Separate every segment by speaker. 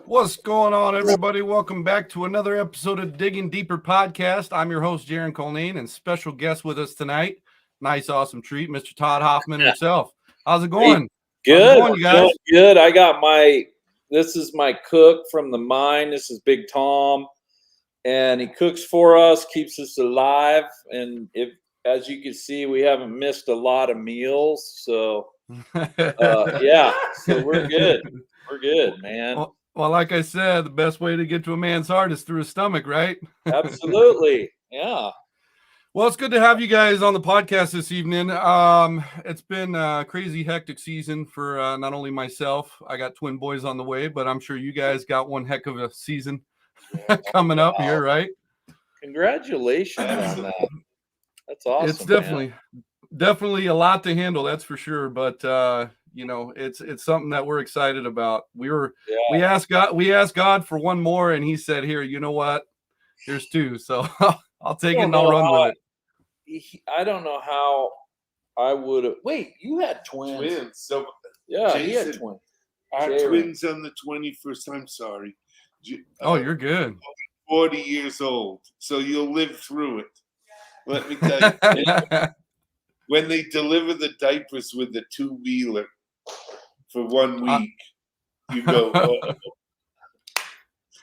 Speaker 1: What's going on, everybody? Welcome back to another episode of Digging Deeper Podcast. I'm your host, Jaron Colnane, and special guest with us tonight. Nice, awesome treat, Mr. Todd Hoffman himself. How's it going?
Speaker 2: Good.
Speaker 1: How's it going, you guys?
Speaker 2: Good. I got this is my cook from the mine. This is Big Tom, and he cooks for us, keeps us alive. And as you can see, we haven't missed a lot of meals. So, yeah, so we're good. We're good, man.
Speaker 1: Well, like I said, the best way to get to a man's heart is through his stomach, right?
Speaker 2: Absolutely. Yeah.
Speaker 1: Well, it's good to have you guys on the podcast this evening. It's been a crazy, hectic season for not only myself. I got twin boys on the way, but I'm sure you guys got one heck of a season coming up here, right?
Speaker 2: Congratulations on that. That's awesome.
Speaker 1: It's definitely a lot to handle, that's for sure. But you know, it's something that we're excited about. We asked God for one more, and He said, "Here, you know what? Here's two." So I'll take it and I'll run with
Speaker 2: it. I don't know how I would have. Wait, you had twins.
Speaker 3: So
Speaker 2: yeah, he had twins.
Speaker 3: Our twins on the 21st. I'm sorry.
Speaker 1: You're good.
Speaker 3: 40 years old, so you'll live through it. Let me tell you. when they deliver the diapers with the 2-wheeler for 1 week, you go, oh.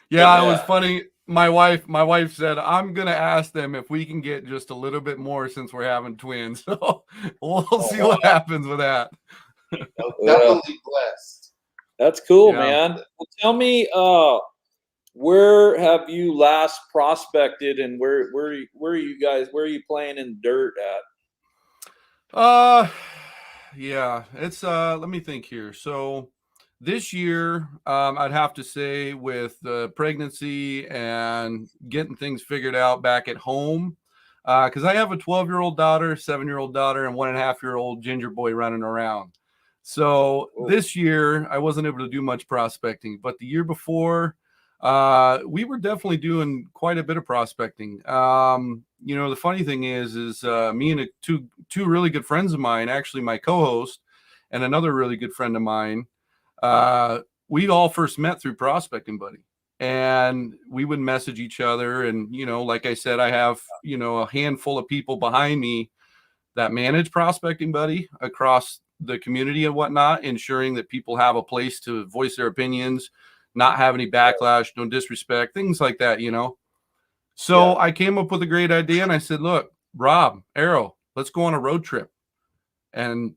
Speaker 1: Yeah, it was funny. My wife said, I'm gonna ask them if we can get just a little bit more since we're having twins. So we'll see what happens with that.
Speaker 3: Doubly blessed.
Speaker 2: That's cool,
Speaker 1: Yeah.
Speaker 2: man. Well, tell me, where have you last prospected, and where are you playing in dirt at?
Speaker 1: Yeah, it's let me think here. So this year, I'd have to say with the pregnancy and getting things figured out back at home, because I have a 12-year-old daughter, 7-year-old daughter, and 1.5-year-old ginger boy running around. So this year I wasn't able to do much prospecting, but the year before, we were definitely doing quite a bit of prospecting. The funny thing is me and two really good friends of mine, actually my co-host and another really good friend of mine, we all first met through Prospecting Buddy, and we would message each other. And, like I said, I have, a handful of people behind me that manage Prospecting Buddy across the community and whatnot, ensuring that people have a place to voice their opinions, not have any backlash, no disrespect, things like that, So I came up with a great idea, and I said, look, Rob, Arrow, let's go on a road trip. And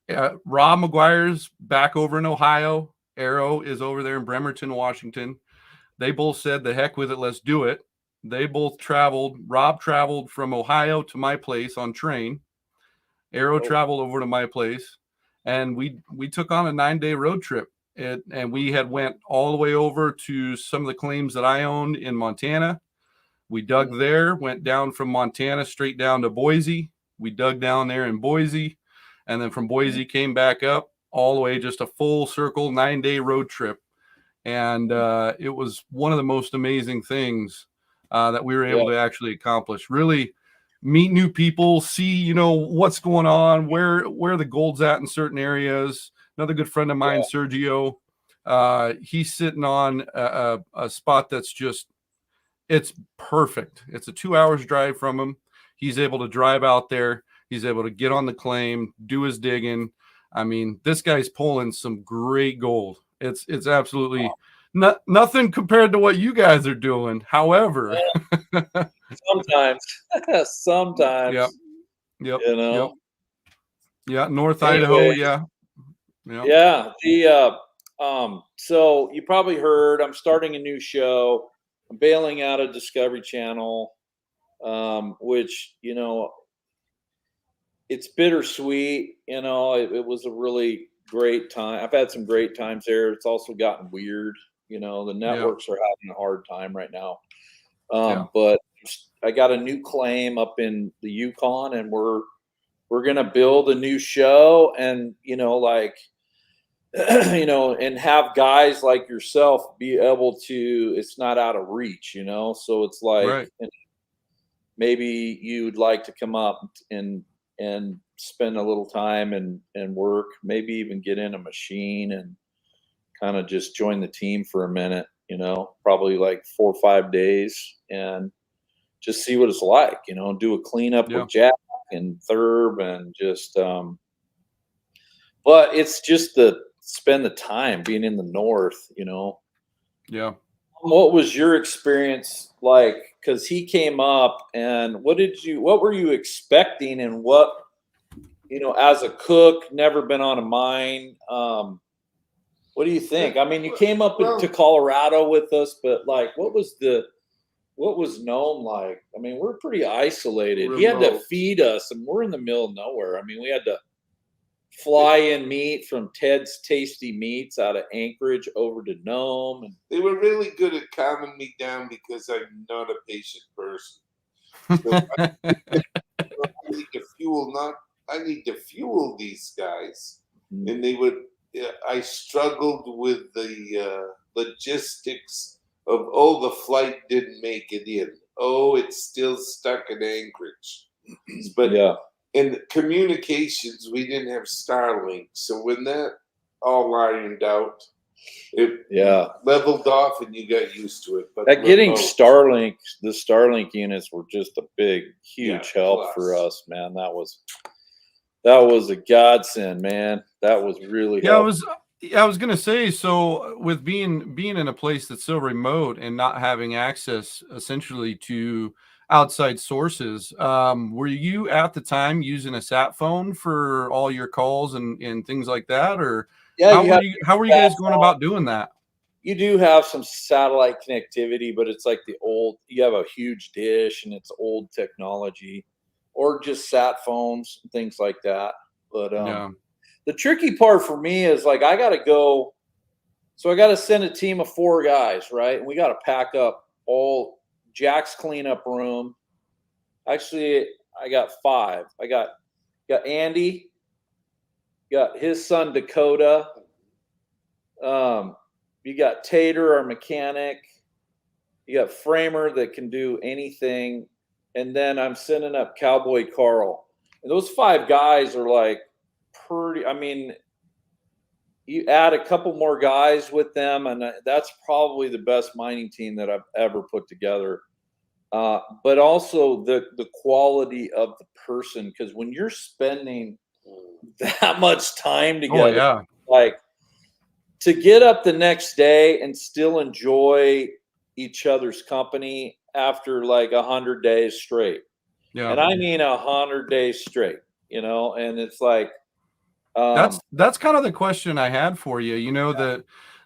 Speaker 1: Rob McGuire's back over in Ohio. Arrow is over there in Bremerton, Washington. They both said, the heck with it, let's do it. They both traveled. Rob traveled from Ohio to my place on train. Arrow traveled over to my place, and we took on a 9-day road trip. And we had went all the way over to some of the claims that I owned in Montana. We dug there, went down from Montana straight down to Boise. We dug down there in Boise, and then from Boise came back up all the way, just a full circle 9-day road trip. And it was one of the most amazing things that we were able to actually accomplish. Really meet new people, see, what's going on, where the gold's at in certain areas. Another good friend of mine, Sergio, he's sitting on a spot that's just, it's perfect. It's a 2 hours drive from him. He's able to drive out there. He's able to get on the claim, do his digging. I mean, this guy's pulling some great gold. It's absolutely nothing compared to what you guys are doing. However,
Speaker 2: sometimes,
Speaker 1: Yep.
Speaker 2: Yep.
Speaker 1: North Idaho. Yeah.
Speaker 2: So you probably heard I'm starting a new show. I'm bailing out of Discovery Channel, which, it's bittersweet. It was a really great time. I've had some great times there. It's also gotten weird. The networks are having a hard time right now. But I got a new claim up in the Yukon, and we're going to build a new show, and, and have guys like yourself be able to, it's not out of reach, so it's like, maybe you'd like to come up and spend a little time and work, maybe even get in a machine and kind of just join the team for a minute, probably like 4 or 5 days, and just see what it's like, do a cleanup with Jack and Thurb, and just, but it's just spend the time being in the North,
Speaker 1: Yeah.
Speaker 2: What was your experience like? Because he came up, and what were you expecting, and what, as a cook, never been on a mine. What do you think? I mean, you came up to Colorado with us, but like, what was known like? I mean, we're pretty isolated. He had to feed us, and we're in the middle of nowhere. I mean, we had to fly in meat from Ted's Tasty Meats out of Anchorage over to Nome. And
Speaker 3: they were really good at calming me down because I'm not a patient person. So I need to fuel these guys. And I struggled with the logistics of, the flight didn't make it in. It's still stuck in Anchorage. But in the communications, we didn't have Starlink. So when that all ironed out, it leveled off, and you got used to it. But
Speaker 2: getting Starlink, the Starlink units were just a huge help for us, man. That was That was a godsend, man. That was really
Speaker 1: Yeah,
Speaker 2: helpful.
Speaker 1: I was gonna say, so with being in a place that's so remote and not having access essentially to outside sources, were you at the time using a sat phone for all your calls and things like that, or
Speaker 2: Yeah, you have
Speaker 1: how were you guys going about doing that?
Speaker 2: you do have some satellite connectivity, but it's like the old, you have a huge dish and it's old technology, or just sat phones and things like that. But
Speaker 1: Yeah.
Speaker 2: the tricky part for me is like I got to go. So I got to send a team of 4 guys, right? And we got to pack up all Jack's cleanup room. Actually, I got 5. I got Andy, got his son Dakota. You got Tater, our mechanic. You got Framer that can do anything, and then I'm sending up Cowboy Carl. And those 5 guys are like pretty. I mean, you add a couple more guys with them, and that's probably the best mining team that I've ever put together. But also the quality of the person, because when you're spending that much time
Speaker 1: Oh
Speaker 2: together,
Speaker 1: yeah.
Speaker 2: like to get up the next day and still enjoy each other's company after like 100 days straight.
Speaker 1: Yeah.
Speaker 2: And I mean 100 days straight, and it's like,
Speaker 1: That's kind of the question I had for you. You know,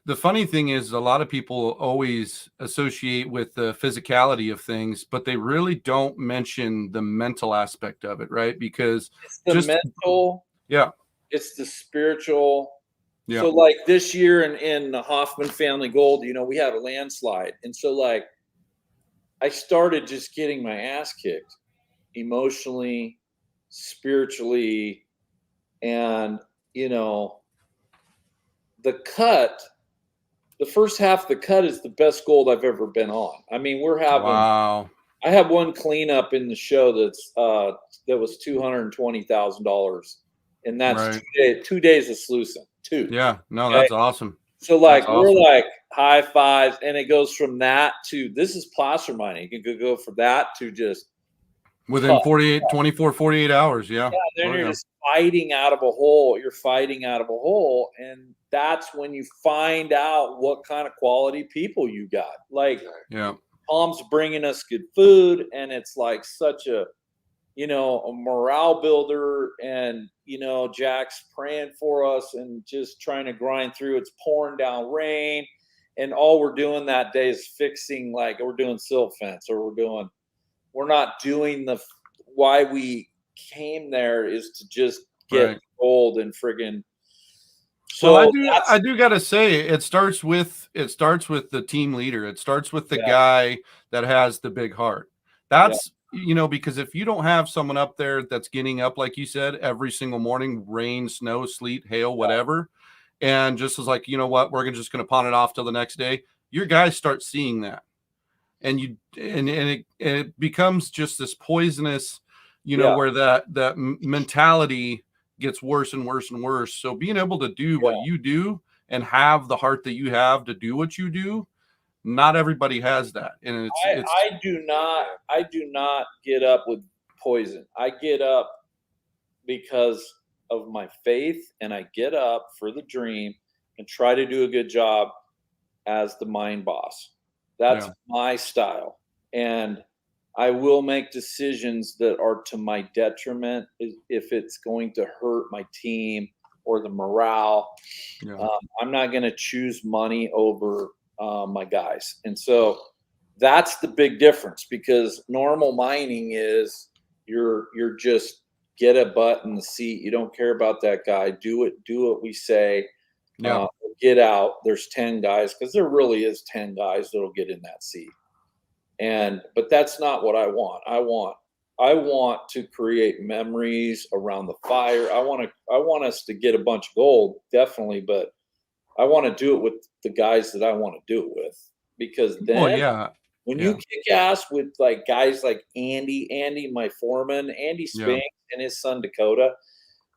Speaker 1: the funny thing is a lot of people always associate with the physicality of things, but they really don't mention the mental aspect of it, right? Because
Speaker 2: it's the
Speaker 1: just
Speaker 2: mental,
Speaker 1: yeah,
Speaker 2: it's the spiritual.
Speaker 1: yeah.
Speaker 2: So like this year in the Hoffman family gold, we had a landslide. And so like I started just getting my ass kicked emotionally, spiritually, and you know, the cut, the first half of the cut is the best gold I've ever been on. I mean,
Speaker 1: Wow.
Speaker 2: I have one cleanup in the show that was $220,000, and that's
Speaker 1: Right.
Speaker 2: 2 days of sluicing. 2.
Speaker 1: Yeah. No,
Speaker 2: Okay.
Speaker 1: that's awesome.
Speaker 2: So
Speaker 1: That's
Speaker 2: like we're
Speaker 1: awesome.
Speaker 2: like high fives, and it goes from that to this is placer mining. You can go from that to just
Speaker 1: Within
Speaker 2: tough.
Speaker 1: 48 hours. Yeah.
Speaker 2: Yeah, then
Speaker 1: Oh
Speaker 2: you're
Speaker 1: yeah.
Speaker 2: just fighting out of a hole. You're fighting out of a hole, and that's when you find out what kind of quality people you got. Like
Speaker 1: Yeah.
Speaker 2: Tom's bringing us good food, and it's like such a morale builder, and Jack's praying for us and just trying to grind through. It's pouring down rain, and all we're doing that day is fixing, like we're doing silt fence, or we're not doing the why we came there is to just get
Speaker 1: Right.
Speaker 2: gold and friggin'
Speaker 1: Well,
Speaker 2: so
Speaker 1: I
Speaker 2: that's
Speaker 1: do gotta say it starts with the team leader. It starts with the
Speaker 2: yeah,
Speaker 1: guy that has the big heart.
Speaker 2: yeah,
Speaker 1: That's because if you don't have someone up there that's getting up, like you said, every single morning, rain, snow, sleet, hail, whatever, and just is like, you know what, we're just gonna pawn it off till the next day. Your guys start seeing that, and it becomes just this poisonous,
Speaker 2: yeah,
Speaker 1: where that mentality gets worse and worse and worse. So being able to do
Speaker 2: yeah.
Speaker 1: what you do and have the heart that you have to do what you do, not everybody has that, and it's
Speaker 2: I do not get up with poison. I get up because of my faith, and I get up for the dream and try to do a good job as the mind boss. That's
Speaker 1: yeah,
Speaker 2: my style. And I will make decisions that are to my detriment if it's going to hurt my team or the morale.
Speaker 1: yeah,
Speaker 2: I'm not going to choose money over my guys. And so that's the big difference, because normal mining is you're just get a butt in the seat. You don't care about that guy. Do what we say.
Speaker 1: yeah.
Speaker 2: Get out. There's 10 guys, because there really is 10 guys that'll get in that seat. But that's not what I want. I want to create memories around the fire. I want us to get a bunch of gold, definitely, but I want to do it with the guys that I want to do it with, because
Speaker 1: Oh
Speaker 2: then
Speaker 1: yeah,
Speaker 2: when you
Speaker 1: yeah,
Speaker 2: kick ass with like guys like Andy, my foreman, Andy
Speaker 1: yeah,
Speaker 2: Spink, and his son Dakota.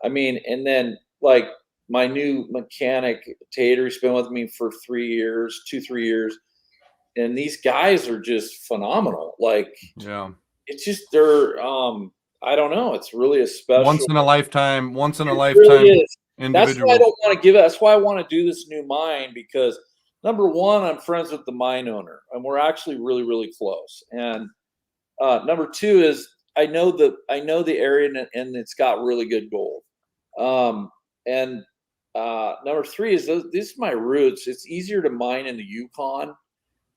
Speaker 2: I mean, and then like my new mechanic Tater, he's been with me for 3 years, 3 years, and these guys are just phenomenal. Like
Speaker 1: yeah.
Speaker 2: it's just they're I don't know. It's really a special.
Speaker 1: Once in a lifetime
Speaker 2: Really is. That's why I
Speaker 1: individual.
Speaker 2: don't want to give it. That's why I want to do this new mine, because number one, I'm friends with the mine owner, and we're actually really, really close. And number two is I know the area, and it's got really good gold. And number three is these are my roots. It's easier to mine in the Yukon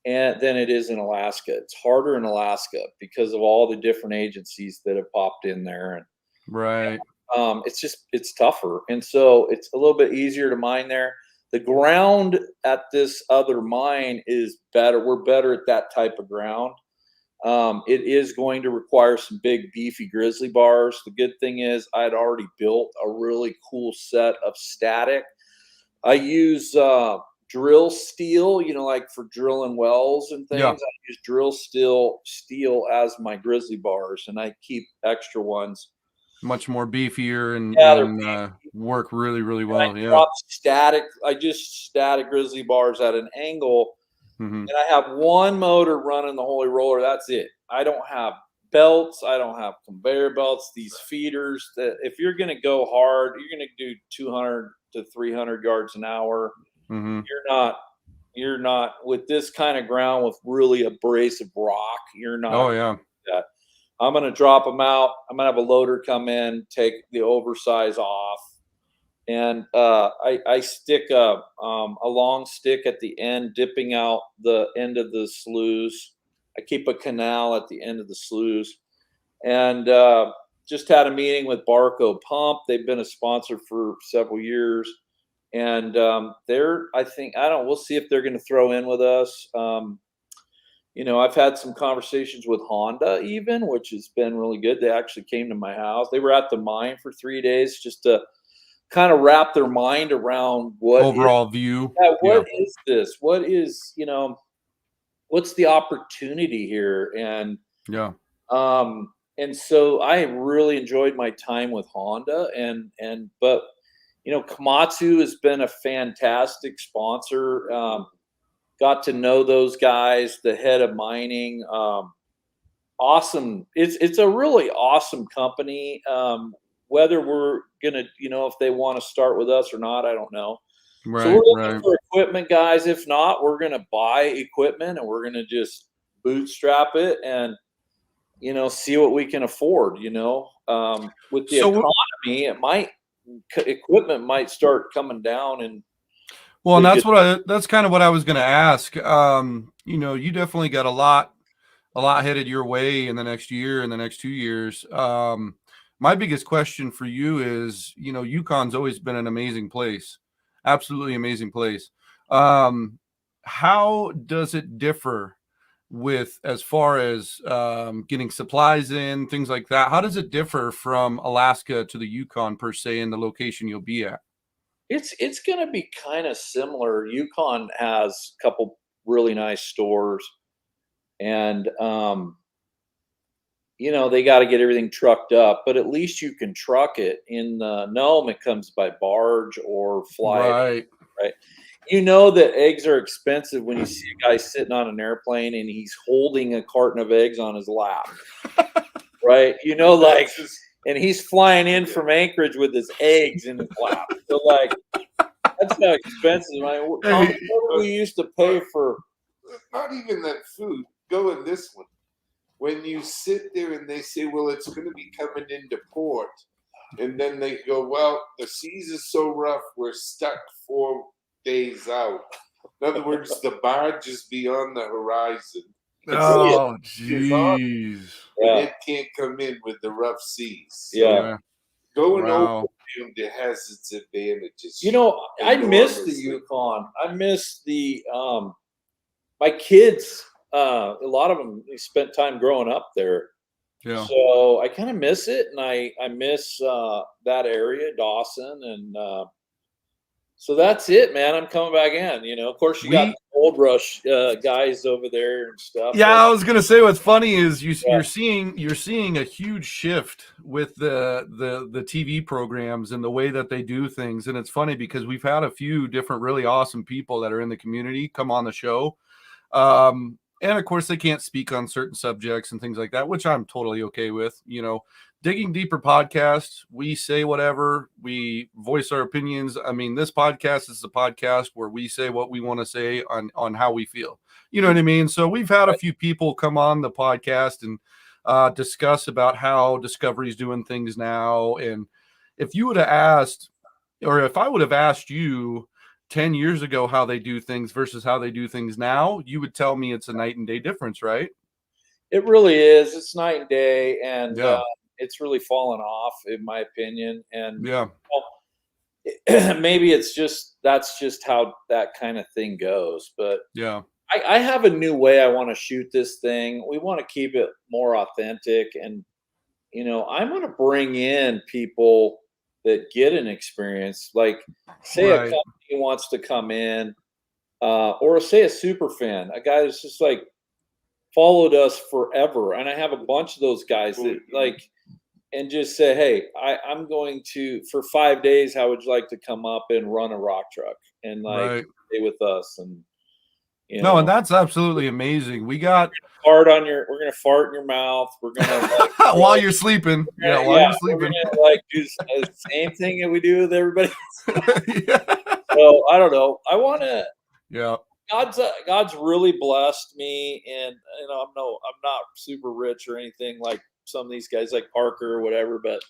Speaker 2: than it is in Alaska. It's harder in Alaska because of all the different agencies that have popped in there, and
Speaker 1: Right.
Speaker 2: it's tougher, and so it's a little bit easier to mine there. The ground at this other mine is better. We're better at that type of ground. It is going to require some big beefy grizzly bars. The good thing is I'd already built a really cool set of static. I use drill steel, like for drilling wells and things.
Speaker 1: Yeah.
Speaker 2: I use drill steel as my grizzly bars, and I keep extra ones.
Speaker 1: Much more beefier and work really, really well.
Speaker 2: I
Speaker 1: Yeah.
Speaker 2: drop static. I just static grizzly bars at an angle, and I have one motor running the holy roller. That's it. I don't have belts. I don't have conveyor belts. These feeders that if you're going to go hard, you're going to do 200 to 300 yards an hour. You're not with this kind of ground with really abrasive rock. You're not.
Speaker 1: Oh yeah.
Speaker 2: That. I'm going to drop them out. I'm going to have a loader come in, take the oversize off, and I stick a long stick at the end, dipping out the end of the sluice. I keep a canal at the end of the sluice, and just had a meeting with Barco Pump. They've been a sponsor for several years, and we'll see if they're going to throw in with us. I've had some conversations with Honda even, which has been really good. They actually came to my house. They were at the mine for 3 days just to kind of wrap their mind around what
Speaker 1: overall view.
Speaker 2: What is this? What is, what's the opportunity here? And and so I really enjoyed my time with Honda, but Komatsu has been a fantastic sponsor. Got to know those guys, the head of mining. Awesome. It's a really awesome company. Whether we're gonna, if they want to start with us or not, I don't know.
Speaker 1: Right,
Speaker 2: so we're looking for equipment, guys. If not, we're gonna buy equipment and we're gonna just bootstrap it and see what we can afford. With the economy, equipment might start coming down and.
Speaker 1: Well, and that's kind of what I was going to ask. You definitely got a lot headed your way in the next year, in the next 2 years. My biggest question for you is, Yukon's always been an amazing place, absolutely amazing place. How does it differ with as far as getting supplies in, things like that? How does it differ from Alaska to the Yukon per se in the location you'll be at?
Speaker 2: It's going to be kind of similar. Yukon has a couple really nice stores, and they got to get everything trucked up, but at least you can truck it. In Nome, it comes by barge or fly. Right. That eggs are expensive when you see a guy sitting on an airplane and he's holding a carton of eggs on his lap. Right. And he's flying in from Anchorage with his eggs in his lap. So, that's how expensive. What we used to pay for.
Speaker 3: Not even that food. Go in this one. When you sit there and they say, well, it's going to be coming into port. And then they go, well, the seas is so rough, we're stuck 4 days out. In other words, the barge is beyond the horizon.
Speaker 1: Oh, jeez.
Speaker 3: It can't come in with the rough seas. Going over it has its advantages.
Speaker 2: I miss the Yukon. I miss the my kids. A lot of them spent time growing up there.
Speaker 1: Yeah.
Speaker 2: So I kind of miss it, and I miss that area, Dawson, and so that's it, man. I'm coming back in. Of course, you got Gold Rush guys over there and stuff.
Speaker 1: Yeah, I was gonna say what's funny is you're seeing a huge shift with the TV programs and the way that they do things, and it's funny because we've had a few different really awesome people that are in the community come on the show, and of course they can't speak on certain subjects and things like that, which I'm totally okay with. Digging Deeper podcast. We say whatever, we voice our opinions. I mean, this podcast is the podcast where we say what we want to say on how we feel. You know what I mean? So we've had a few people come on the podcast and discuss about how Discovery's doing things now. And if you would have asked, or if I would have asked you 10 years ago how they do things versus how they do things now, you would tell me it's a night and day difference, right?
Speaker 2: It really is. It's night and day, and
Speaker 1: Yeah.
Speaker 2: it's really fallen off, in my opinion. And
Speaker 1: Yeah.
Speaker 2: maybe that's just how that kind of thing goes. But
Speaker 1: Yeah.
Speaker 2: I have a new way I want to shoot this thing. We want to keep it more authentic, and I'm going to bring in people that get an experience. Like, say a company wants to come in, or say a super fan, a guy that's just like followed us forever, and I have a bunch of those guys that like, and just say, hey, I'm going to, for 5 days, how would you like to come up and run a rock truck and like stay with us? And
Speaker 1: no, and that's absolutely amazing. We got
Speaker 2: we're gonna fart in your mouth. We're gonna like,
Speaker 1: while you're sleeping. While you're sleeping.
Speaker 2: We're gonna like do the same thing that we do with everybody.
Speaker 1: Yeah.
Speaker 2: So I don't know. I want to.
Speaker 1: Yeah.
Speaker 2: God's really blessed me, and I'm not super rich or anything like some of these guys like Parker or whatever, but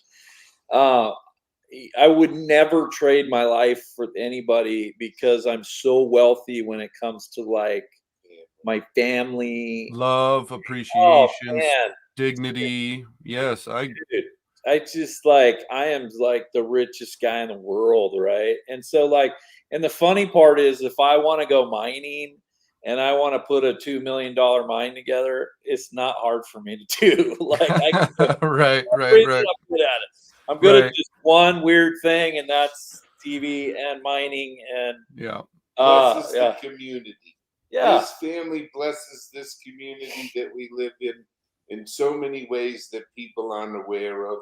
Speaker 2: I would never trade my life for anybody because I'm so wealthy when it comes to like my family,
Speaker 1: love, appreciation,
Speaker 2: man.
Speaker 1: dignity. Yes,
Speaker 2: I just like, I am like the richest guy in the world, right? And so like, and the funny part is, if I want to go mining and I want to put a $2 million mine together, it's not hard for me to do. Like,
Speaker 1: right.
Speaker 2: I'm good at it. I'm good at just one weird thing, and that's TV and mining. And
Speaker 3: blesses the community.
Speaker 2: Yeah,
Speaker 3: this family blesses this community that we live in so many ways that people aren't aware of,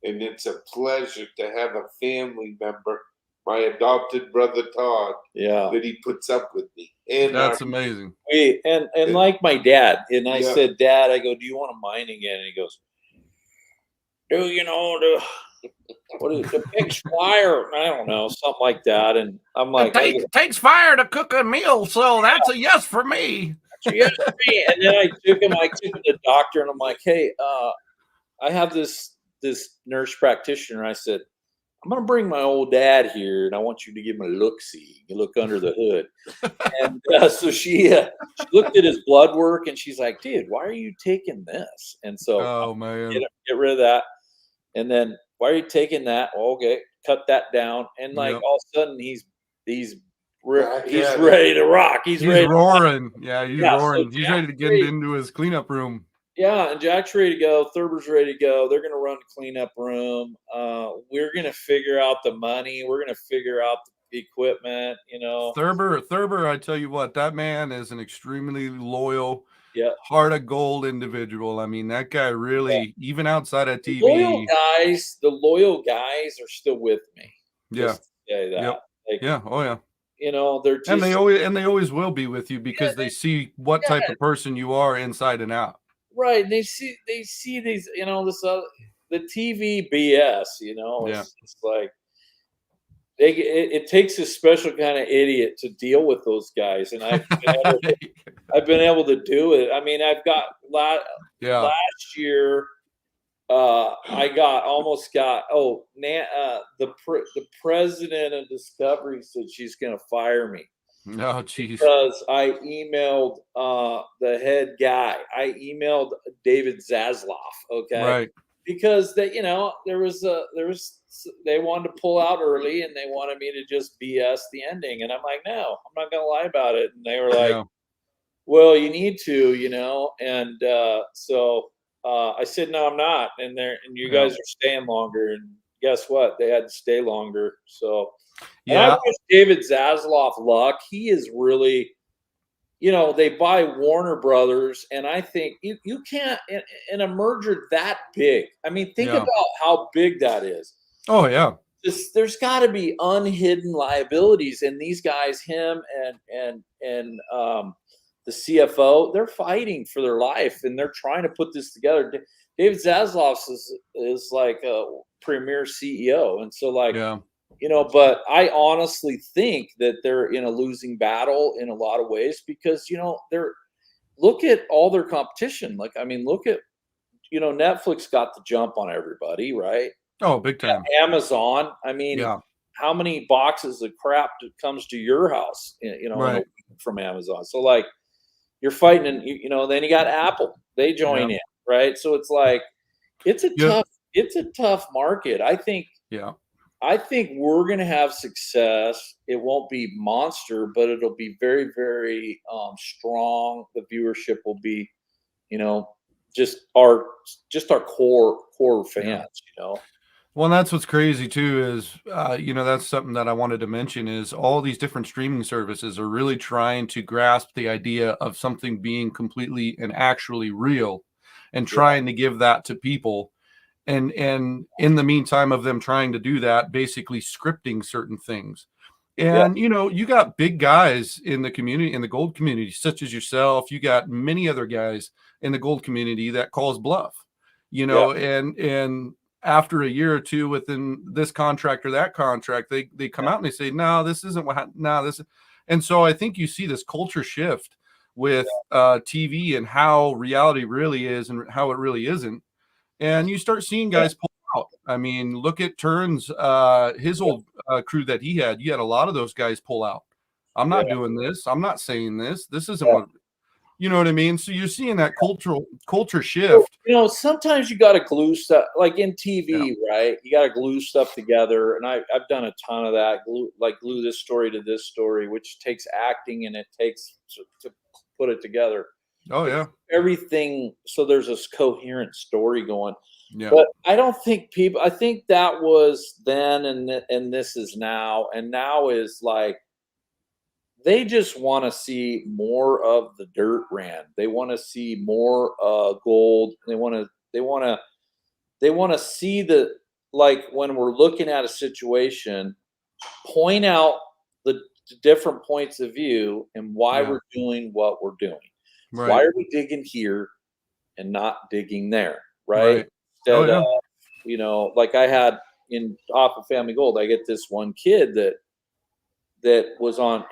Speaker 3: and it's a pleasure to have a family member, my adopted brother Todd, that he puts up with me. And
Speaker 1: that's amazing.
Speaker 2: And like my dad, and I said, Dad, I go, do you want to mine again? And he goes, what is the pig's fire? I don't know, something like that. And I'm like,
Speaker 1: it takes fire to cook a meal, so that's a yes for me.
Speaker 2: That's a yes for me. And then I took him to the doctor, and I'm like, hey, I have this nurse practitioner. I said, I'm going to bring my old dad here, and I want you to give him a look-see. You look under the hood. And so she looked at his blood work, and she's like, dude, why are you taking this? And so
Speaker 1: man,
Speaker 2: get rid of that. And then, why are you taking that? Well, okay, cut that down. And like all of a sudden, he's ready to rock. He's ready
Speaker 1: roaring. Yeah, he's roaring.
Speaker 2: So
Speaker 1: he's ready to get into his cleanup room.
Speaker 2: Yeah, and Jack's ready to go. Thurber's ready to go. They're going to run the cleanup room. We're going to figure out the money. We're going to figure out the equipment,
Speaker 1: Thurber, I tell you what, that man is an extremely loyal, heart of gold individual. I mean, that guy really, even outside of TV.
Speaker 2: The loyal guys are still with me.
Speaker 1: Yeah.
Speaker 2: Say that.
Speaker 1: Yep.
Speaker 2: Like,
Speaker 1: oh yeah.
Speaker 2: They're just,
Speaker 1: and they always will be with you because they see what type of person you are inside and out.
Speaker 2: Right, and they see these, this the TV BS. It's like it takes a special kind of idiot to deal with those guys, and I've been able to do it. I mean, I've got last year. The president of Discovery said she's going to fire me.
Speaker 1: Oh, geez.
Speaker 2: Because I emailed the head guy. I emailed David Zasloff. Okay.
Speaker 1: Right.
Speaker 2: Because they wanted to pull out early, and they wanted me to just BS the ending. And I'm like, no, I'm not going to lie about it. And they were like, well, you need to, and so I said, no, I'm not. And you guys are staying longer. And guess what? They had to stay longer. So. And I wish David Zasloff luck. He is really, they buy Warner Brothers, and I think you can't, in a merger that big. I mean, think about how big that is.
Speaker 1: Oh, yeah.
Speaker 2: There's got to be unhidden liabilities, and these guys, him and the CFO, they're fighting for their life, and they're trying to put this together. David Zaslav is like a premier CEO, and so like
Speaker 1: Yeah.
Speaker 2: but I honestly think that they're in a losing battle in a lot of ways because they're look at all their competition. Like I mean, look at Netflix got the jump on everybody, right?
Speaker 1: Oh, big time.
Speaker 2: Amazon. I mean,
Speaker 1: Yeah.
Speaker 2: how many boxes of crap comes to your house, in a
Speaker 1: Right.
Speaker 2: week from Amazon? So like you're fighting, and then you got Apple. They join
Speaker 1: Yeah.
Speaker 2: in, right? So it's like it's a
Speaker 1: Yeah.
Speaker 2: tough market.
Speaker 1: Yeah.
Speaker 2: I think we're going to have success. It won't be monster, but it'll be very, very strong. The viewership will be, just our core fans.
Speaker 1: Yeah. Well, and that's what's crazy too is, that's something that I wanted to mention is all these different streaming services are really trying to grasp the idea of something being completely and actually real and trying to give that to people. And in the meantime of them trying to do that, basically scripting certain things. And, you got big guys in the community, in the gold community, such as yourself. You got many other guys in the gold community that calls bluff, and after a year or two within this contract or that contract, they come out and they say, no, this isn't this. And so I think you see this culture shift with TV and how reality really is and how it really isn't. And you start seeing guys pull out. I mean, look at Turns, his old crew that he had. You had a lot of those guys pull out. I'm not doing this. I'm not saying this. This isn't what, you know what I mean? So you're seeing that culture shift.
Speaker 2: Sometimes you got to glue stuff, like in TV, right? You got to glue stuff together, and I've done a ton of that. Glue this story to this story, which takes acting and it takes to put it together.
Speaker 1: Oh yeah,
Speaker 2: everything. So there's this coherent story going.
Speaker 1: Yeah.
Speaker 2: But I don't think I think that was then, and this is now, and now is like they just want to see more of the dirt ran. They want to see more gold. They want to see the, like when we're looking at a situation, point out the different points of view and why we're doing what we're doing.
Speaker 1: Right.
Speaker 2: Why are we digging here and not digging there? Right. Instead of, like I had off of Family Gold, I get this one kid that was on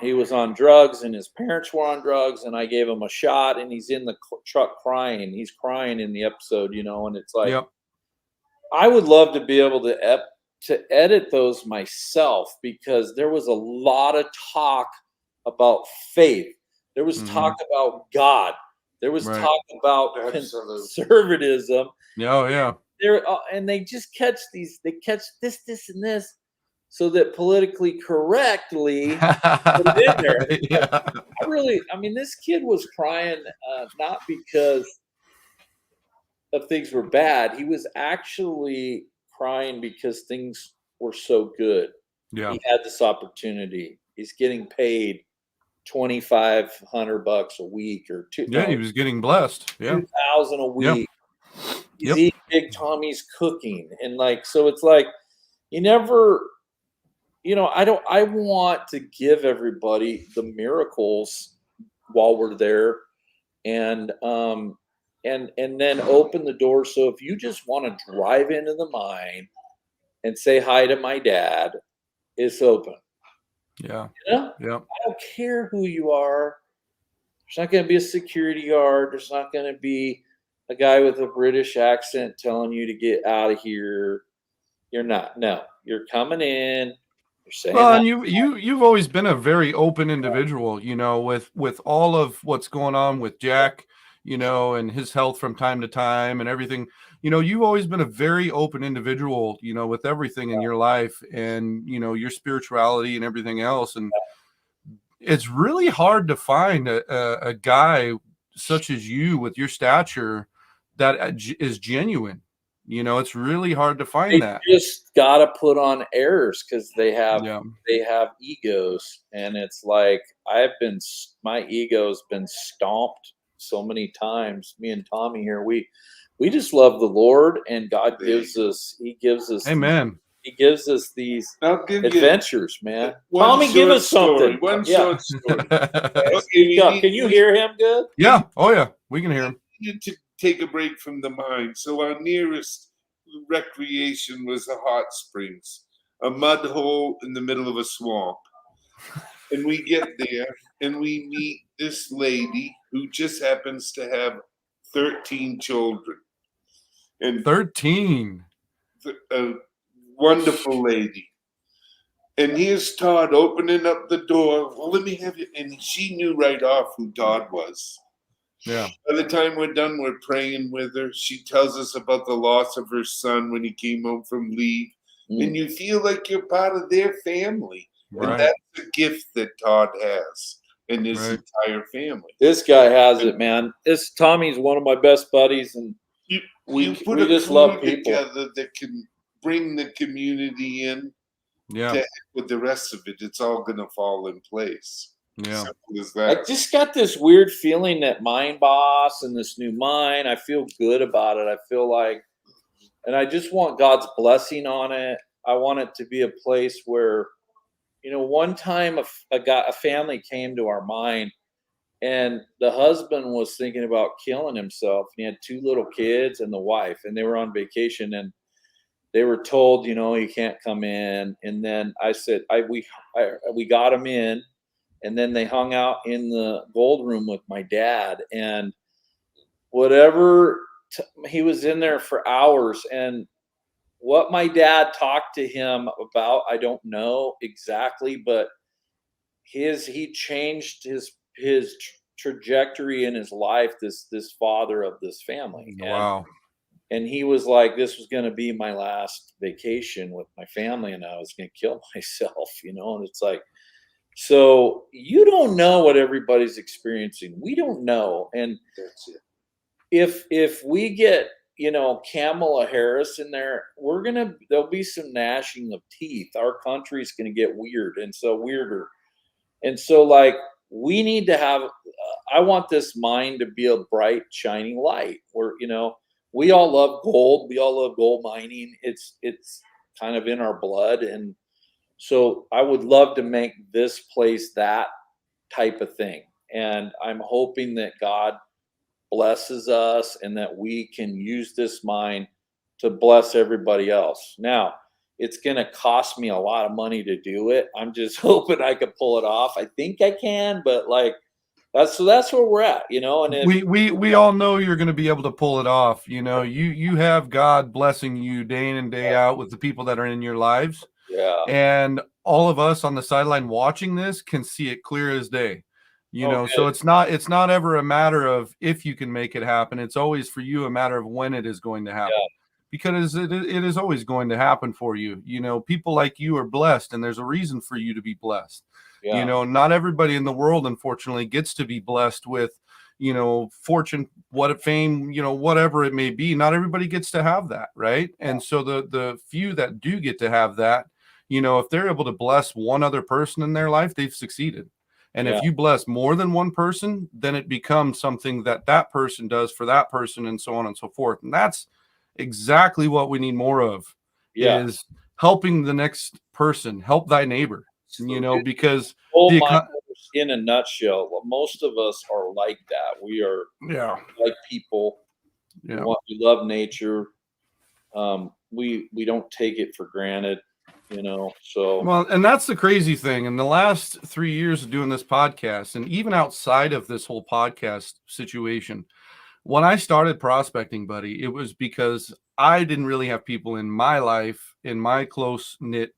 Speaker 2: drugs and his parents were on drugs, and I gave him a shot and he's in the truck crying. He's crying in the episode, and it's like, I would love to be able to edit those myself, because there was a lot of talk about faith. There was talk about God. There was talk about conservatism. And they just catch this and this, so that politically correctly put it in there. This kid was crying not because of things were bad. He was actually crying because things were so good.
Speaker 1: Yeah.
Speaker 2: He had this opportunity. He's getting paid $2,500 a week or two.
Speaker 1: Yeah, he was getting blessed. Yeah.
Speaker 2: $2,000 a week. He's eating Big Tommy's cooking. And so it's like, you never, I want to give everybody the miracles while we're there, and then open the door. So if you just want to drive into the mine and say hi to my dad, it's open.
Speaker 1: Yeah.
Speaker 2: I don't care who you are. There's not going to be a security guard. There's not going to be a guy with a British accent telling you to get out of here. You're not. No, you're coming in. You're saying.
Speaker 1: Well, and you've always been a very open individual, with all of what's going on with Jack, and his health from time to time and everything. You've always been a very open individual, with everything in your life and, your spirituality and everything else. And it's really hard to find a guy such as you with your stature that is genuine. It's really hard to find that.
Speaker 2: Just got to put on airs because they have egos. And it's like, my ego's been stomped so many times. Me and Tommy here, we just love the Lord, and God gives us,
Speaker 1: Amen.
Speaker 2: He gives us these adventures, man. Tommy, give us something.
Speaker 3: One short story.
Speaker 2: Can you hear him good?
Speaker 1: Yeah. Oh yeah. We can hear him.
Speaker 3: To take a break from the mine. So our nearest recreation was the hot springs, a mud hole in the middle of a swamp. And we get there and we meet this lady who just happens to have 13 children. And
Speaker 1: 13.
Speaker 3: A wonderful lady. And here's Todd opening up the door. Well, let me have you. And she knew right off who Todd was.
Speaker 1: Yeah.
Speaker 3: By the time we're done, we're praying with her. She tells us about the loss of her son when he came home from leave. And you feel like you're part of their family.
Speaker 1: Right.
Speaker 3: And that's a gift that Todd has and his entire family.
Speaker 2: This guy has it, man. Tommy's one of my best buddies, and
Speaker 3: we just love people together that can bring the community in.
Speaker 1: Yeah.
Speaker 3: With the rest of it, it's all going to fall in place.
Speaker 1: Yeah.
Speaker 3: Simple as that.
Speaker 2: I just got this weird feeling that Mine Boss and this new mine, I feel good about it. I feel like, and I just want God's blessing on it. I want it to be a place where, one time a family came to our mine, and the husband was thinking about killing himself. He had 2 little kids and the wife, and they were on vacation, and they were told, he can't come in. And then I said, we got him in, and then they hung out in the gold room with my dad, and he was in there for hours. And what my dad talked to him about, I don't know exactly, but he changed his trajectory in his life, this father of this family.
Speaker 1: Wow.
Speaker 2: And he was like, this was going to be my last vacation with my family, and I was going to kill myself, and it's like, so you don't know what everybody's experiencing. We don't know. And
Speaker 3: that's it.
Speaker 2: If we get, Kamala Harris in there, there'll be some gnashing of teeth. Our country's going to get weird, and so weirder. And so, like, we need to have, I want this mine to be a bright, shining light where, we all love gold. We all love gold mining. It's kind of in our blood. And so I would love to make this place that type of thing. And I'm hoping that God blesses us and that we can use this mine to bless everybody else. Now, it's going to cost me a lot of money to do it. I'm just hoping I can pull it off. I think I can, but that's where we're at, and
Speaker 1: we all know you're going to be able to pull it off. You have God blessing you day in and day out with the people that are in your lives.
Speaker 2: Yeah.
Speaker 1: And all of us on the sideline watching this can see it clear as day. So it's not ever a matter of if you can make it happen. It's always for you a matter of when it is going to happen. Yeah. Because it is always going to happen for you. People like you are blessed, and there's a reason for you to be blessed. Yeah. Not everybody in the world, unfortunately, gets to be blessed with, fortune, fame, whatever it may be. Not everybody gets to have that, right? Yeah. And so the few that do get to have that, if they're able to bless one other person in their life, they've succeeded. And if you bless more than one person, then it becomes something that person does for that person, and so on and so forth. And that's exactly what we need more of, is helping the next person, help thy neighbor, because
Speaker 2: in a nutshell, most of us are like that. We are like people. Yeah. We love nature. We don't take it for granted, so.
Speaker 1: Well, and that's the crazy thing. In the last 3 years of doing this podcast, and even outside of this whole podcast situation, when I started prospecting, buddy, it was because I didn't really have people in my life, in my close-knit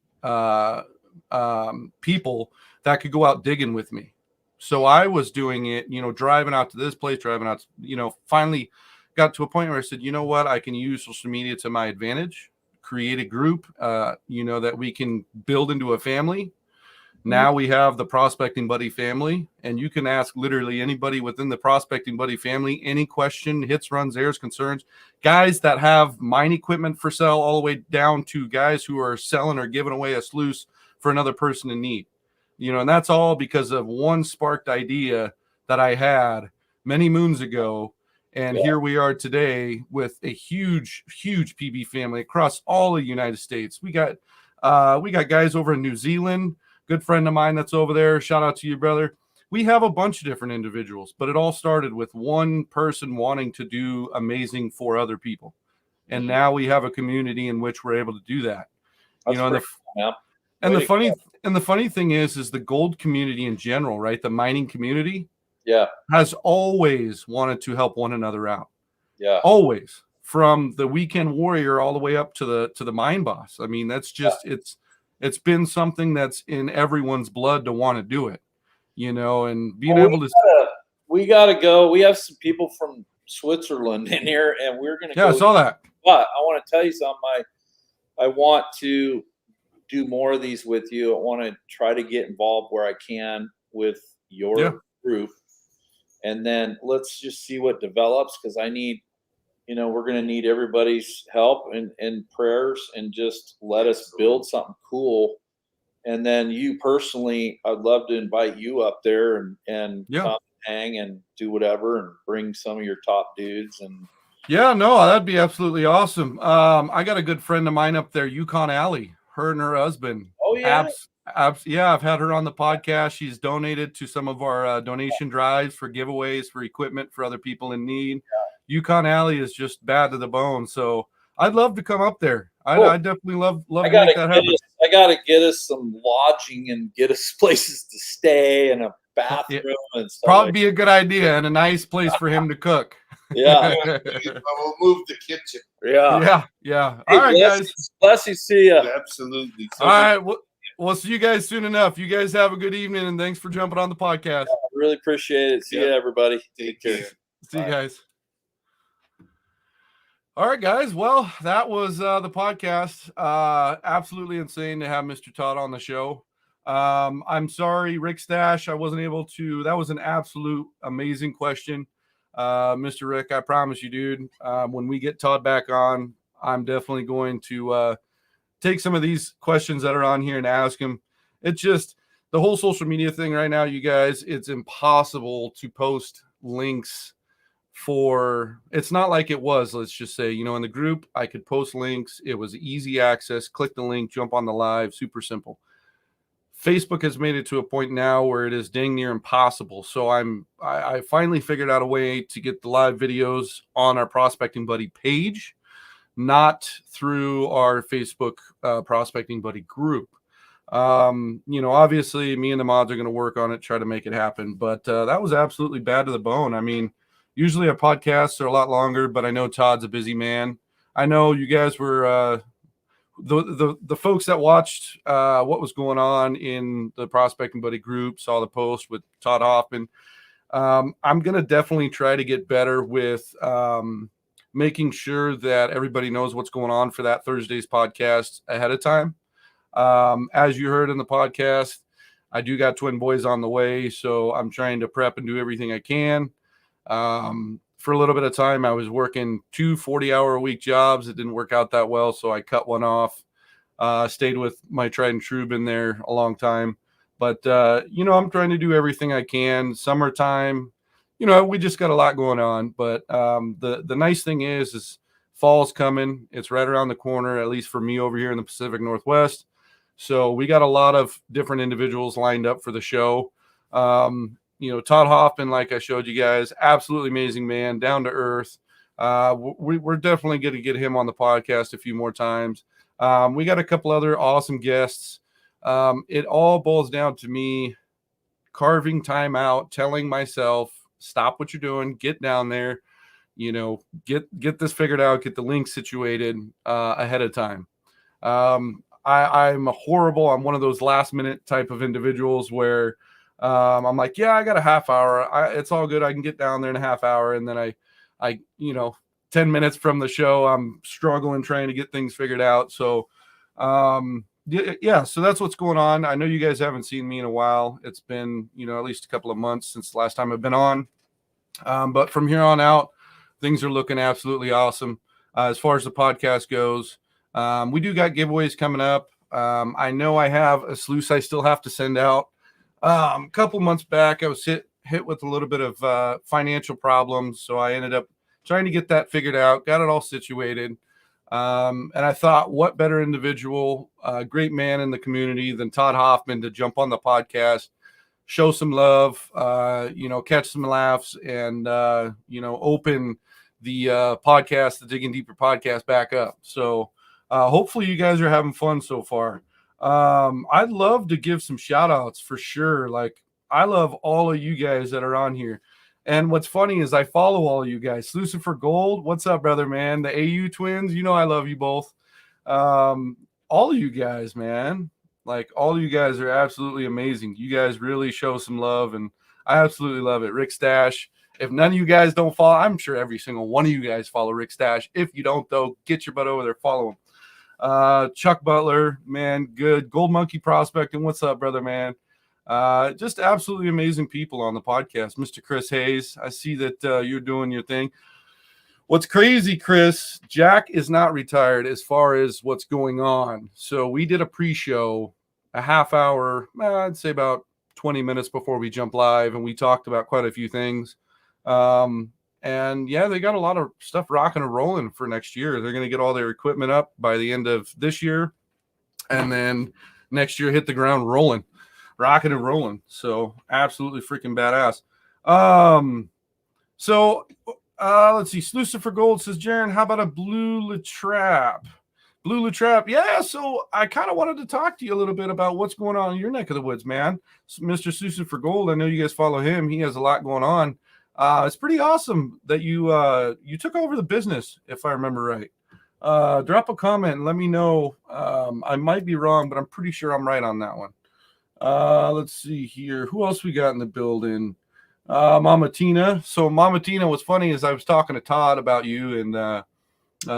Speaker 1: people that could go out digging with me. So I was doing it, driving out to this place, finally got to a point where I said, you know what, I can use social media to my advantage, create a group, that we can build into a family. Now we have the Prospecting Buddy family, and you can ask literally anybody within the Prospecting Buddy family any question, hits, runs, errors, concerns. Guys that have mine equipment for sale, all the way down to guys who are selling or giving away a sluice for another person in need. And that's all because of one sparked idea that I had many moons ago. And here we are today with a huge, huge PB family across all the United States. We got guys over in New Zealand. Good friend of mine that's over there. Shout out to you, brother. we have a bunch of different individuals, but it all started with one person wanting to do amazing for other people. And now we have a community in which we're able to do that.
Speaker 2: That's
Speaker 1: And the funny thing is the gold community in general, right? The mining community has always wanted to help one another out.
Speaker 2: Yeah.
Speaker 1: Always, from the weekend warrior all the way up to the mine boss. I mean, that's just it's been something that's in everyone's blood to want to do it, and being able to.
Speaker 2: We gotta go. We have some people from Switzerland in here, and we're gonna go.
Speaker 1: Yeah, I saw that.
Speaker 2: But I want to tell you something. I want to do more of these with you. I want to try to get involved where I can with your group, and then let's just see what develops, because I need, we're going to need everybody's help and prayers, and just let us build something cool. And then you personally, I'd love to invite you up there and come hang and do whatever, and bring some of your top dudes. And
Speaker 1: that'd be absolutely awesome. I got a good friend of mine up there, Yukon Alley, her and her husband.
Speaker 2: Oh yeah.
Speaker 1: I've had her on the podcast. She's donated to some of our donation drives for giveaways, for equipment for other people in need. Yukon Alley is just bad to the bone. So I'd love to come up there.
Speaker 2: Cool.
Speaker 1: I definitely love to make that happen.
Speaker 2: I got to get us some lodging and get us places to stay and a bathroom and stuff.
Speaker 1: Probably be a good idea, and a nice place for him to cook.
Speaker 2: Yeah.
Speaker 3: We'll move the kitchen.
Speaker 2: Yeah.
Speaker 1: Hey,
Speaker 2: all right, guys. Bless you. See ya.
Speaker 3: Absolutely.
Speaker 1: All right. We'll see you guys soon enough. You guys have a good evening, and thanks for jumping on the podcast.
Speaker 2: I really appreciate it. See ya, everybody. Take care.
Speaker 1: See you guys. All right, guys. Well, that was the podcast. Absolutely insane to have Mr. Todd on the show. I'm sorry, Rick Stash, I wasn't able to. That was an absolute amazing question. Mr. Rick, I promise you, dude, when we get Todd back on, I'm definitely going to take some of these questions that are on here and ask him. It's just the whole social media thing right now, you guys, it's impossible to post links it's not like it was, let's just say, in the group, I could post links. It was easy access, click the link, jump on the live, super simple. Facebook has made it to a point now where it is dang near impossible. So I finally figured out a way to get the live videos on our Prospecting Buddy page, not through our Facebook Prospecting Buddy group. Obviously me and the mods are going to work on it, try to make it happen. But that was absolutely bad to the bone. I mean, usually our podcasts are a lot longer, but I know Todd's a busy man. I know you guys were the folks that watched what was going on in the Prospecting Buddy group, saw the post with Todd Hoffman. I'm going to definitely try to get better with making sure that everybody knows what's going on for that Thursday's podcast ahead of time. As you heard in the podcast, I do got twin boys on the way, so I'm trying to prep and do everything I can. For a little bit of time, I was working 2 40-hour-a-week jobs. It didn't work out that well, so I cut one off. Stayed with my tried and true, been there a long time. But, I'm trying to do everything I can. Summertime, we just got a lot going on. But the nice thing is fall's coming. It's right around the corner, at least for me over here in the Pacific Northwest. So we got a lot of different individuals lined up for the show. Todd Hoffman, like I showed you guys, absolutely amazing man, down to earth. We're definitely going to get him on the podcast a few more times. We got a couple other awesome guests. It all boils down to me carving time out, telling myself, stop what you're doing, get down there, get this figured out, get the link situated ahead of time. I'm I'm one of those last minute type of individuals where I'm like, yeah, I got a half hour. It's all good. I can get down there in a half hour. And then I 10 minutes from the show, I'm struggling, trying to get things figured out. So, so that's what's going on. I know you guys haven't seen me in a while. It's been, at least a couple of months since the last time I've been on. But from here on out, things are looking absolutely awesome. As far as the podcast goes, we do got giveaways coming up. I know I have a sluice I still have to send out. A couple months back, I was hit with a little bit of financial problems, so I ended up trying to get that figured out, got it all situated. And I thought, what better individual, great man in the community than Todd Hoffman to jump on the podcast, show some love, catch some laughs, and open the podcast, the Digging Deeper podcast, back up. So hopefully you guys are having fun so far. I'd love to give some shout outs for sure. Like, I love all of you guys that are on here. And what's funny is I follow all of you guys. Lucifer Gold, what's up, brother, man? The AU twins, I love you both. All of you guys, man. Like, all of you guys are absolutely amazing. You guys really show some love, and I absolutely love it. Rick Stash. If none of you guys don't follow, I'm sure every single one of you guys follow Rick Stash. If you don't, though, get your butt over there, follow him. Chuck Butler, man, good. Gold Monkey Prospecting, what's up, brother, man? Just absolutely amazing people on the podcast. Mr. Chris Hayes, I see that you're doing your thing. What's crazy, Chris, Jack is not retired as far as what's going on. So we did a pre-show, a half hour, I'd say about 20 minutes before we jump live, and we talked about quite a few things. And yeah, they got a lot of stuff rocking and rolling for next year. They're going to get all their equipment up by the end of this year, and then next year hit the ground rolling, rocking and rolling. So absolutely freaking badass. Let's see. Lucifer Gold says, Jaron, how about a Blue Latrap? Blue Latrap. Yeah, so I kind of wanted to talk to you a little bit about what's going on in your neck of the woods, man. So Mr. Lucifer Gold, I know you guys follow him. He has a lot going on. It's pretty awesome that you took over the business, if I remember right. Drop a comment and let me know. I might be wrong, but I'm pretty sure I'm right on that one. Let's see here. Who else we got in the building? Mama Tina. So Mama Tina, what's funny is I was talking to Todd about you, and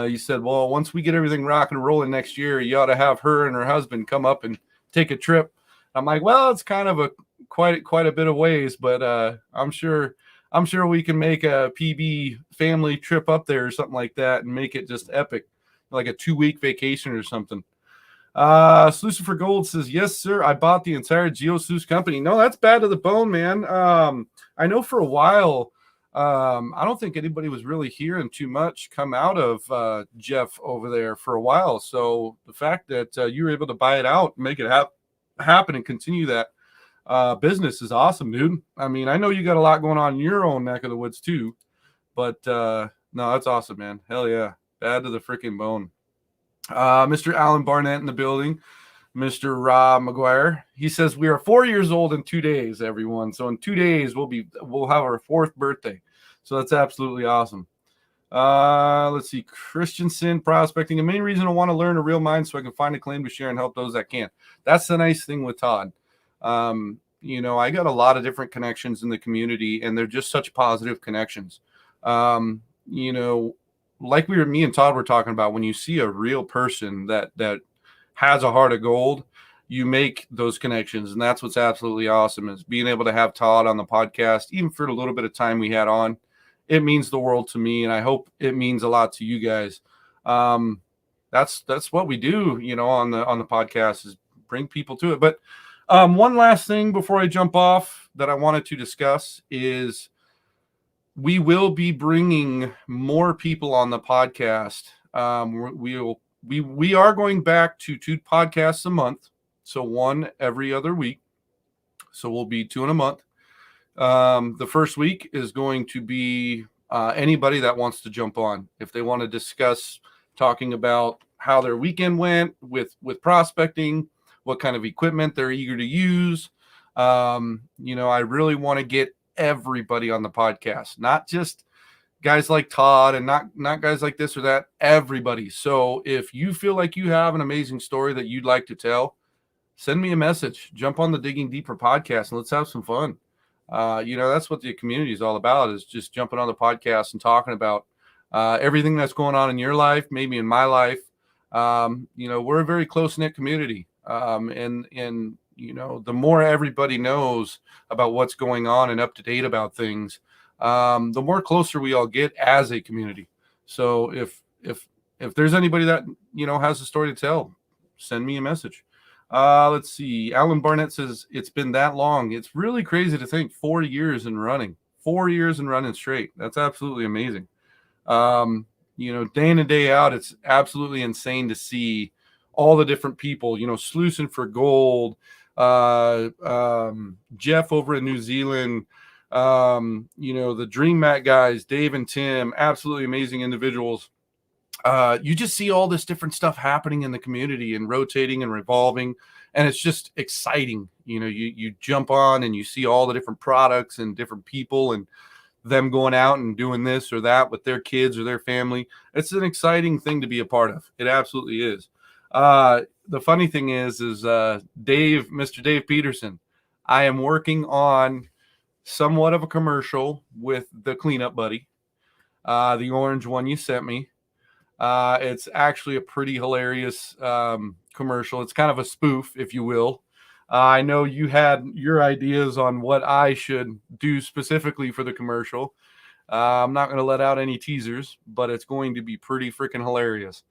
Speaker 1: you said, well, once we get everything rocking and rolling next year, you ought to have her and her husband come up and take a trip. I'm like, well, it's kind of quite a bit of ways, but I'm sure we can make a PB family trip up there or something like that and make it just epic, like a 2-week vacation or something. Lucifer Gold says, yes, sir. I bought the entire GeoSluice company. No, that's bad to the bone, man. I know for a while, I don't think anybody was really hearing too much come out of Jeff over there for a while. So the fact that you were able to buy it out and make it happen and continue that business is awesome, dude. I mean, I know you got a lot going on in your own neck of the woods too, but no, that's awesome, man. Hell yeah. Bad to the freaking bone. Mr. Alan Barnett in the building. Mr. Rob McGuire. He says, we are 4 years old in 2 days, everyone. So in 2 days, we'll have our 4th birthday. So that's absolutely awesome. Let's see. Christensen Prospecting. The main reason I want to learn a real mine so I can find a claim to share and help those that can. That's the nice thing with Todd. I got a lot of different connections in the community, and they're just such positive connections. Like me and Todd were talking about, when you see a real person that has a heart of gold, you make those connections. And that's what's absolutely awesome, is being able to have Todd on the podcast, even for the little bit of time we had on. It means the world to me, and I hope it means a lot to you guys. That's what we do, on the podcast, is bring people to it. But one last thing before I jump off that I wanted to discuss is we will be bringing more people on the podcast. We are going back to 2 podcasts a month, so 1 every other week. So we'll be 2 in a month. The first week is going to be anybody that wants to jump on. If they want to discuss talking about how their weekend went with prospecting, what kind of equipment they're eager to use. I really want to get everybody on the podcast, not just guys like Todd and not guys like this or that, everybody. So if you feel like you have an amazing story that you'd like to tell, send me a message, jump on the Digging Deeper podcast, and let's have some fun. That's what the community is all about, is just jumping on the podcast and talking about everything that's going on in your life, maybe in my life. We're a very close-knit community. And the more everybody knows about what's going on and up to date about things, the more closer we all get as a community. So if there's anybody that, has a story to tell, send me a message. Let's see. Alan Barnett says, it's been that long. It's really crazy to think 4 years and running straight. That's absolutely amazing. Day in and day out, it's absolutely insane to see all the different people, sluicing for gold, Jeff over in New Zealand, the Dream Mat guys, Dave and Tim, absolutely amazing individuals. You just see all this different stuff happening in the community and rotating and revolving, and it's just exciting. You jump on and you see all the different products and different people and them going out and doing this or that with their kids or their family. It's an exciting thing to be a part of. It absolutely is. The funny thing is Mr. Dave Peterson, I am working on somewhat of a commercial with the Cleanup Buddy, the orange one you sent me. It's actually a pretty hilarious commercial. It's kind of a spoof, if you will. I know you had your ideas on what I should do specifically for the commercial. I'm not going to let out any teasers, but it's going to be pretty freaking hilarious.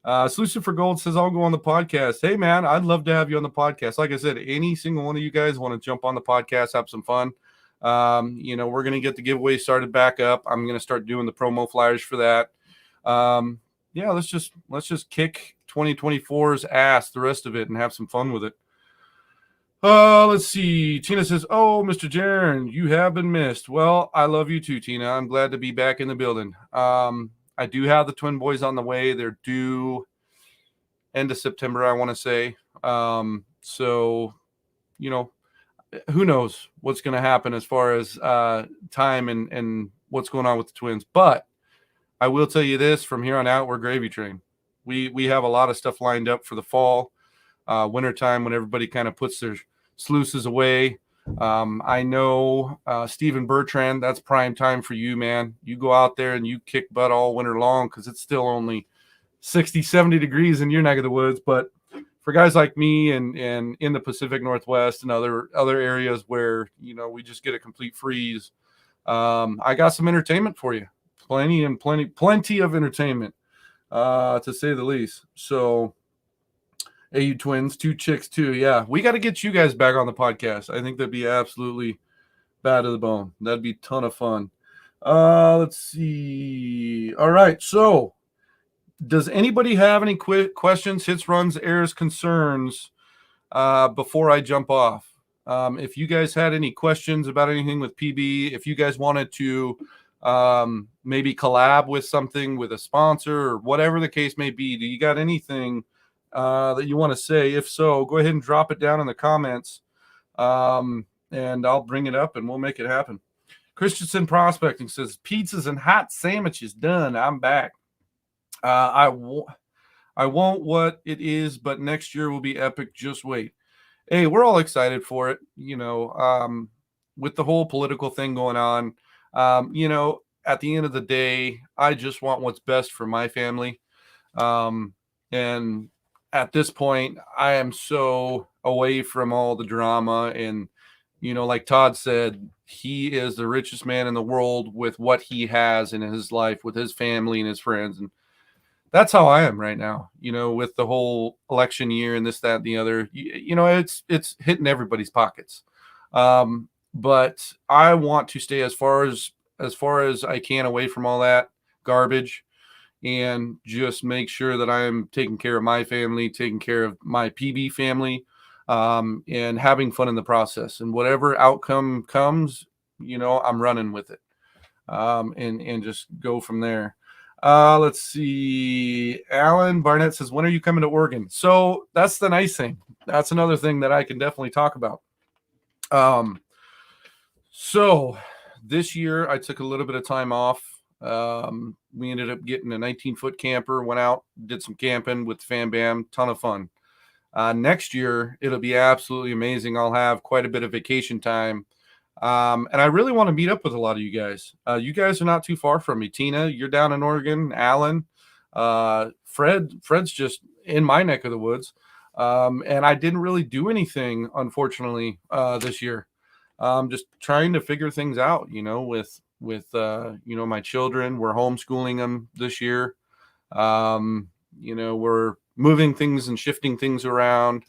Speaker 1: Solution for Gold says, I'll go on the podcast. Hey, man, I'd love to have you on the podcast. Like I said, any single one of you guys want to jump on the podcast, have some fun. We're going to get the giveaway started back up. I'm going to start doing the promo flyers for that. Let's just kick 2024's ass, the rest of it, and have some fun with it. Let's see. Tina says, oh, Mr. Jaron, you have been missed. Well, I love you too, Tina. I'm glad to be back in the building. I do have the twin boys on the way. They're due end of September, I want to say. Who knows what's going to happen as far as time and what's going on with the twins. But I will tell you this, from here on out, we're gravy train. We have a lot of stuff lined up for the fall, wintertime, when everybody kind of puts their sluices away. I know Stephen Bertrand, that's prime time for you, man. You go out there and you kick butt all winter long because it's still only 60, 70 degrees in your neck of the woods. But for guys like me and in the Pacific Northwest and other areas where, we just get a complete freeze, I got some entertainment for you. Plenty of entertainment, to say the least. So, hey, you twins, 2 chicks too. Yeah, we got to get you guys back on the podcast. I think that'd be absolutely bad to the bone. That'd be a ton of fun. Let's see. All right. So, does anybody have any questions, hits, runs, errors, concerns before I jump off? If you guys had any questions about anything with PB, if you guys wanted to maybe collab with something, with a sponsor, or whatever the case may be, do you got anything that you want to say? If so, go ahead and drop it down in the comments, and I'll bring it up and we'll make it happen. Christensen Prospecting says, pizzas and hot sandwiches done. I'm back. I won't what it is, but next year will be epic. Just wait. Hey, we're all excited for it. With the whole political thing going on, at the end of the day, I just want what's best for my family. And at this point, I am so away from all the drama. And, like Todd said, he is the richest man in the world with what he has in his life, with his family and his friends. And that's how I am right now, with the whole election year and this, that, and the other. It's hitting everybody's pockets. But I want to stay as far as I can away from all that garbage, and just make sure that I am taking care of my family, taking care of my PB family, and having fun in the process. And whatever outcome comes, I'm running with it, and just go from there. Let's see. Alan Barnett says, when are you coming to Oregon? So that's the nice thing. That's another thing that I can definitely talk about. So this year I took a little bit of time off. We ended up getting a 19-foot camper, went out, did some camping with Fam Bam, ton of fun. Next year, it'll be absolutely amazing. I'll have quite a bit of vacation time. And I really want to meet up with a lot of you guys. You guys are not too far from me. Tina, you're down in Oregon. Alan, Fred's just in my neck of the woods. And I didn't really do anything, unfortunately, this year. Just trying to figure things out, with my children. We're homeschooling them this year. We're moving things and shifting things around.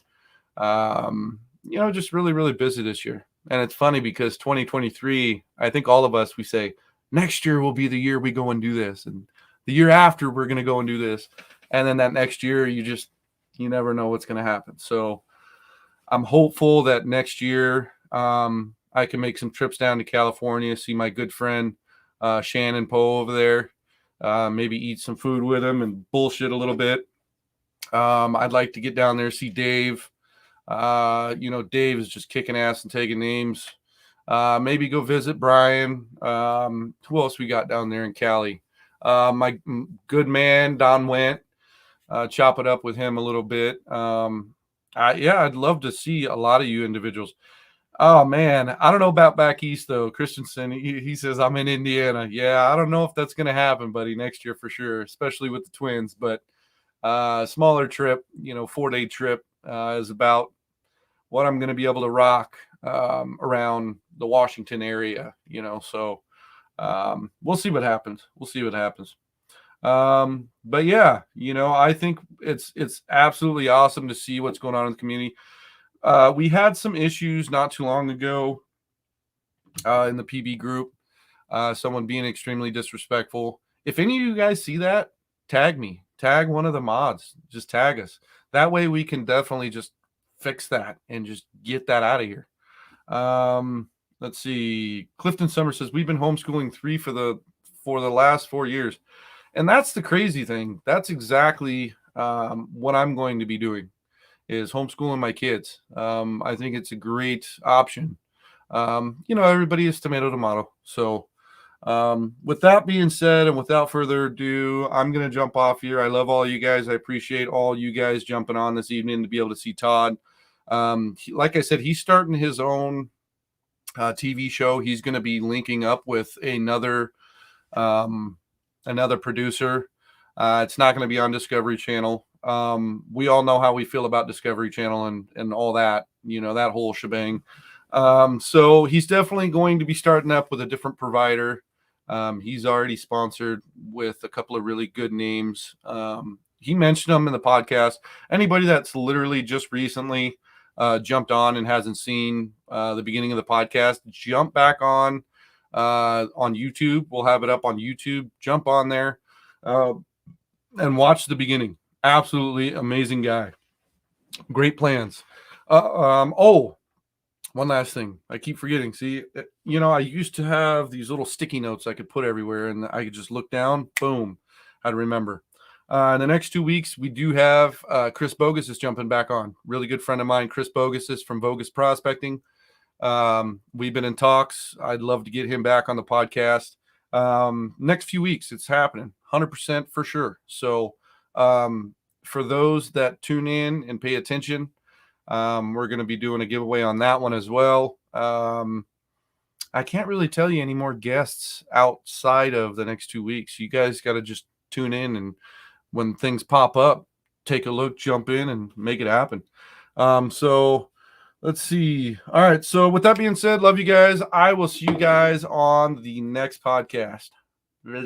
Speaker 1: Just really, really busy this year. And it's funny because 2023, I think all of us, we say, next year will be the year we go and do this. And the year after, we're going to go and do this. And then that next year, you just you never know what's going to happen. So I'm hopeful that next year I can make some trips down to California, see my good friend Shannon Poe over there, maybe eat some food with him and bullshit a little bit. I'd like to get down there, see Dave. Dave is just kicking ass and taking names. Maybe go visit Brian. Who else we got down there in Cali? My good man, Don Went. Chop it up with him a little bit. I'd love to see a lot of you individuals. Oh, man. I don't know about back east, though. Christensen, he says, I'm in Indiana. Yeah, I don't know if that's going to happen, buddy, next year for sure, especially with the Twins. But smaller trip, 4-day trip is about what I'm going to be able to rock around the Washington area, So we'll see what happens. But yeah, I think it's absolutely awesome to see what's going on in the community. We had some issues not too long ago in the PB group, someone being extremely disrespectful. If any of you guys see that, tag me, tag one of the mods, just tag us. That way we can definitely just fix that and just get that out of here. Let's see. Clifton Summer says we've been homeschooling 3 for the last 4 years. And that's the crazy thing. That's exactly what I'm going to be doing is homeschooling my kids. I think it's a great option. Everybody is tomato. So with that being said, and without further ado, I'm going to jump off here. I love all you guys. I appreciate all you guys jumping on this evening to be able to see Todd. Like I said, he's starting his own TV show. He's going to be linking up with another producer. It's not going to be on Discovery Channel. We all know how we feel about Discovery Channel and all that, that whole shebang. So he's definitely going to be starting up with a different provider. He's already sponsored with a couple of really good names. He mentioned them in the podcast. Anybody that's literally just recently jumped on and hasn't seen the beginning of the podcast, jump back on YouTube. We'll have it up on YouTube. Jump on there and watch the beginning. Absolutely amazing guy. Great plans. One last thing. I keep forgetting. See, I used to have these little sticky notes I could put everywhere, and I could just look down. Boom. I'd remember. In the next 2 weeks, we do have Chris Bogus is jumping back on. Really good friend of mine. Chris Bogus is from Bogus Prospecting. We've been in talks. I'd love to get him back on the podcast. Next few weeks, it's happening 100% for sure. So, for those that tune in and pay attention, we're going to be doing a giveaway on that one as well. I can't really tell you any more guests outside of the next 2 weeks. You guys got to just tune in, and when things pop up, take a look, jump in and make it happen. So let's see. All right. So with that being said, love you guys. I will see you guys on the next podcast. Later.